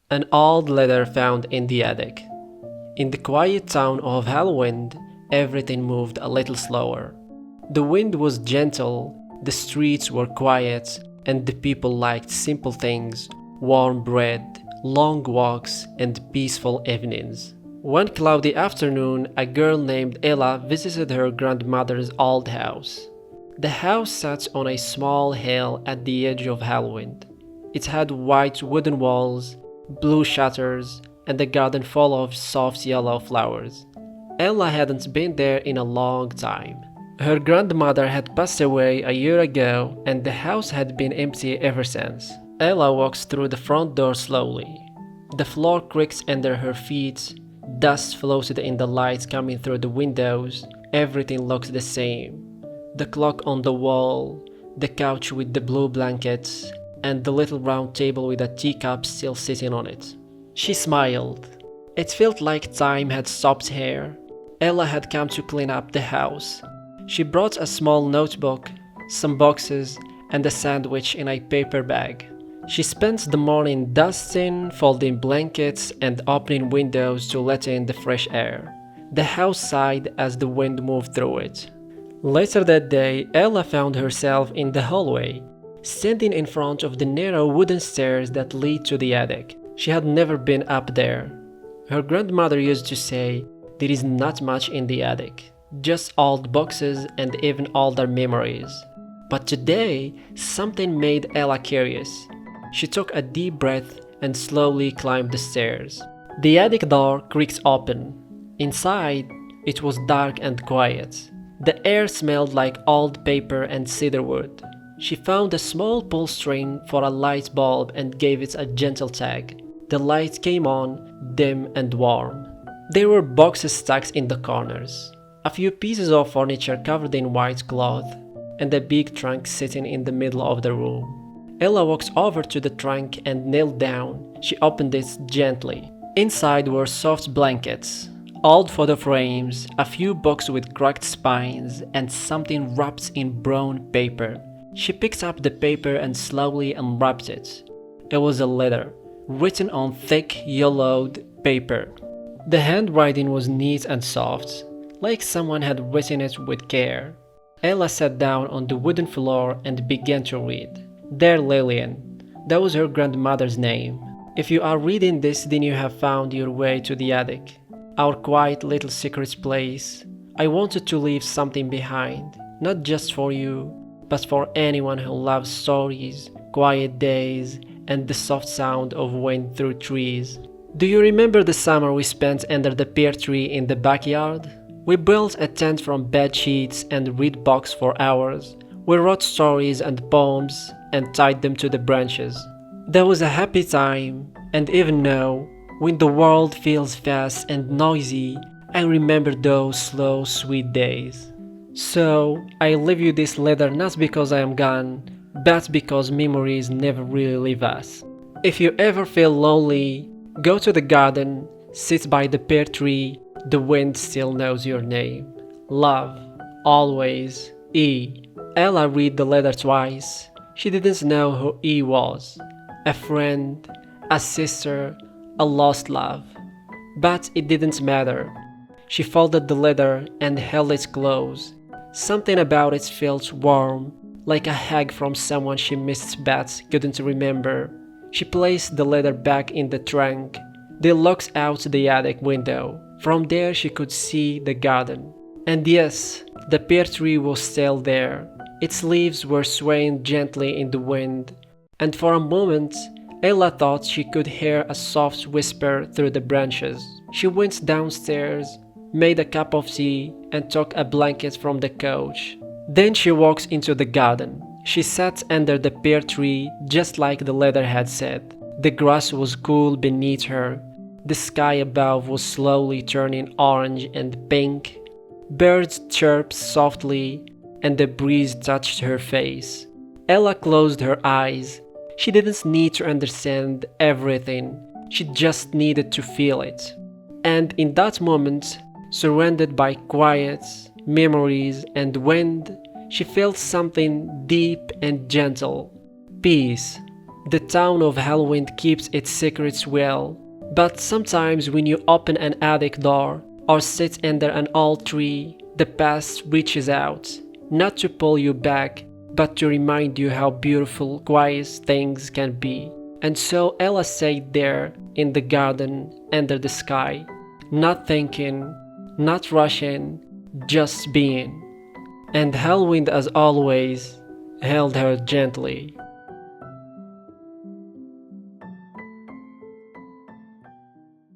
An old letter found in the attic. In the quiet town of Halloween, everything moved a little slower. The wind was gentle, the streets were quiet, and the people liked simple things: warm bread, long walks, and peaceful evenings. One cloudy afternoon, a girl named Ella visited her grandmother's old house. The house sat on a small hill at the edge of Halloween. It had white wooden walls, blue shutters, and a garden full of soft yellow flowers. Ella hadn't been there in a long time. Her grandmother had passed away a year ago, and the house had been empty ever since. Ella walks through the front door slowly. The floor creaks under her feet, dust floated in the light coming through the windows. Everything looked the same. The clock on the wall, the couch with the blue blankets, and the little round table with a teacup still sitting on it. She smiled. It felt like time had stopped here. Ella had come to clean up the house. She brought a small notebook, some boxes, and a sandwich in a paper bag. She spent the morning dusting, folding blankets, and opening windows to let in the fresh air. The house sighed as the wind moved through it. Later that day, Ella found herself in the hallway, standing in front of the narrow wooden stairs that lead to the attic. She had never been up there. Her grandmother used to say, "There is not much in the attic, just old boxes and even older memories." But today, something made Ella curious. She took a deep breath and slowly climbed the stairs. The attic door creaked open. Inside, it was dark and quiet. The air smelled like old paper and cedarwood. She found a small pull string for a light bulb and gave it a gentle tug. The light came on, dim and warm. There were boxes stacked in the corners, a few pieces of furniture covered in white cloth, and a big trunk sitting in the middle of the room. Ella walked over to the trunk and knelt down. She opened it gently. Inside were soft blankets, old photo frames, a few books with cracked spines, and something wrapped in brown paper. She picked up the paper and slowly unwrapped it. It was a letter, written on thick, yellowed paper. The handwriting was neat and soft, like someone had written it with care. Ella sat down on the wooden floor and began to read. "Dear Lillian," that was her grandmother's name. "If you are reading this, then you have found your way to the attic, our quiet little secret place. I wanted to leave something behind, not just for you, but for anyone who loves stories, quiet days, and the soft sound of wind through trees. Do you remember the summer we spent under the pear tree in the backyard? We built a tent from bed sheets and read books for hours. We wrote stories and poems and tied them to the branches. That was a happy time, and even now, when the world feels fast and noisy, I remember those slow, sweet days. So, I leave you this letter not because I am gone, but because memories never really leave us. If you ever feel lonely, go to the garden, sit by the pear tree, the wind still knows your name. Love, always, E." Ella read the letter twice. She didn't know who E was. A friend, a sister, a lost love. But it didn't matter. She folded the letter and held it close. Something about it felt warm, like a hug from someone she missed but couldn't remember. She placed the letter back in the trunk. They looked out the attic window. From there she could see the garden. And yes, the pear tree was still there. Its leaves were swaying gently in the wind. And for a moment, Ella thought she could hear a soft whisper through the branches. She went downstairs, made a cup of tea, and took a blanket from the couch. Then she walked into the garden. She sat under the pear tree just like the letter had said. The grass was cool beneath her. The sky above was slowly turning orange and pink. Birds chirped softly, and the breeze touched her face. Ella closed her eyes. She didn't need to understand everything. She just needed to feel it. And in that moment, surrounded by quiet, memories, and wind, she felt something deep and gentle. Peace. The town of Hellwind keeps its secrets well, but sometimes when you open an attic door or sit under an old tree, the past reaches out, not to pull you back, but to remind you how beautiful, quiet things can be. And so Ella sat there in the garden under the sky, not thinking, not rushing, just being. And Hellwind, as always, held her gently.